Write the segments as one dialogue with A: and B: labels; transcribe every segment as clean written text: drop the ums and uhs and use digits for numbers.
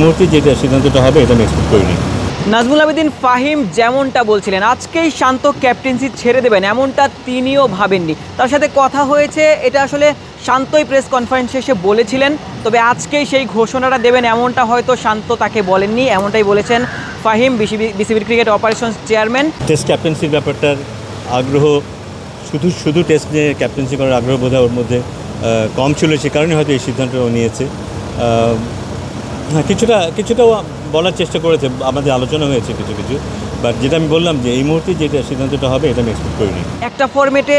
A: মুহূর্তে যেটা সিদ্ধান্তটা হবে এটা আমি এক্সপেক্ট করিনি।
B: নাজমুল আবেদিন ফাহিম যেমনটা বলছিলেন আজকেই শান্ত ক্যাপ্টেন্সি ছেড়ে দেবেন এমনটা তিনিও ভাবেননি। তার সাথে কথা হয়েছে, এটা আসলে শান্তই প্রেস কনফারেন্স শেষে বলেছিলেন, তবে আজকেই সেই ঘোষণাটা দেবেন এমনটা হয়তো শান্ত তাকে বলেননি, এমনটাই বলেছেন ফাহিম, বিসিবির ক্রিকেট অপারেশনস চেয়ারম্যান।
A: টেস্ট ক্যাপ্টেন্সির ব্যাপারটার আগ্রহ শুধু টেস্ট নিয়ে ক্যাপ্টেন্সি করার আগ্রহ বোধহয় ওর মধ্যে কম ছিল, সে কারণে হয়তো এই সিদ্ধান্ত নিয়েছে। হ্যাঁ, কিছুটা বলার চেষ্টা করেছে, আমাদের আলোচনা হয়েছে কিছু, বাট যেটা আমি বললাম যে এই মুহূর্তে যেটা সিদ্ধান্তটা হবে এটা আমি এক্সপেক্ট করিনি।
B: একটা ফরম্যাটে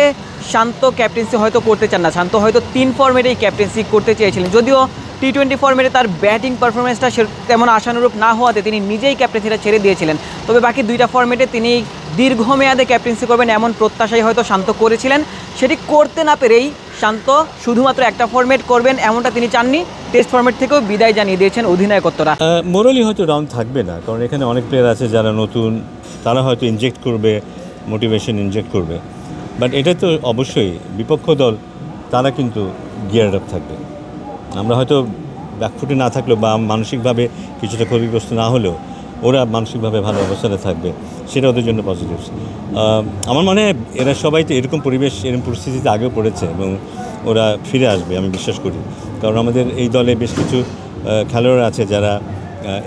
B: শান্ত ক্যাপ্টেন্সি হয়তো করতে চান না, শান্ত হয়তো 3 ফরম্যাটেই ক্যাপ্টেন্সি করতে চেয়েছিলেন, যদিও টি-20 ফরম্যাটে তার ব্যাটিং পারফরমেন্সটা তেমন আশানুরূপ না হওয়াতে তিনি নিজেই ক্যাপ্টেন্সিটা ছেড়ে দিয়েছিলেন। তবে বাকি 2টা ফরম্যাটে তিনি দীর্ঘমেয়াদে ক্যাপ্টেন্সি করবেন এমন প্রত্যাশাই হয়তো শান্ত করেছিলেন। সেটি করতে না পেরেই শান্ত শুধুমাত্র একটা ফরম্যাট করবেন এমনটা তিনি চাননি, টেস্ট ফরম্যাট থেকেও বিদায় জানিয়ে দিয়েছেন অধিনায়কত্বরা।
A: মোরালি হয়তো ডাউন থাকবে না, কারণ এখানে অনেক প্লেয়ার আছে যারা নতুন, তারা হয়তো ইনজেক্ট করবে, মোটিভেশন ইনজেক্ট করবে, বাট এটা তো অবশ্যই বিপক্ষ দল তারা কিন্তু গিয়ার আপ থাকবে। আমরা হয়তো ব্যাকফুটে না থাকলেও বা মানসিকভাবে কিছুটা ক্ষতিগ্রস্ত না হলেও ওরা মানসিকভাবে ভালো অবস্থানে থাকবে, সেটা ওদের জন্য পজিটিভ। আমার মনে হয় এরা সবাই তো এরকম পরিস্থিতিতে আগেও পড়েছে এবং ওরা ফিরে আসবে আমি বিশ্বাস করি, কারণ আমাদের এই দলে বেশ কিছু খেলোয়াড় আছে যারা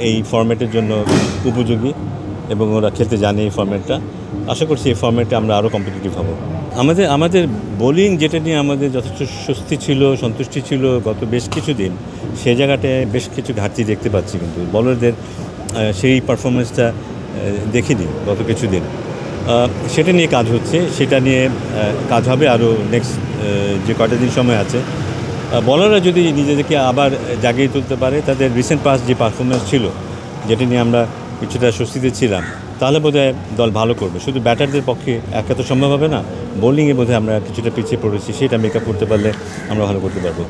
A: এই ফরম্যাটের জন্য উপযোগী এবং ওরা খেলতে জানে এই ফরম্যাটটা। আশা করছি এই ফরম্যাটে আমরা আরও কম্পিটিটিভ হব। আমাদের বোলিং যেটা নিয়ে আমাদের যথেষ্ট সন্তুষ্টি ছিল গত বেশ কিছুদিন, সেই জায়গাটায় বেশ কিছু ঘাটতি দেখতে পাচ্ছি, কিন্তু বলারদের সেই পারফরমেন্সটা দেখিনি গত কিছুদিন। সেটা নিয়ে কাজ হচ্ছে, সেটা নিয়ে কাজ হবে আরও নেক্সট যে কয়টা দিন সময় আছে। বলাররা যদি নিজেদেরকে আবার জাগিয়ে তুলতে পারে, তাদের রিসেন্ট পাস যে পারফরমেন্স ছিল যেটা নিয়ে আমরা কিছুটা স্বস্তিতে ছিলাম, তাহলে বোধহয় দল ভালো করবে। শুধু ব্যাটারদের পক্ষে একা তো সম্ভব হবে না, বোলিংয়ে বোধহয় আমরা কিছুটা পিছিয়ে পড়েছি, সেটা মেকআপ করতে পারলে আমরা ভালো করতে পারবো।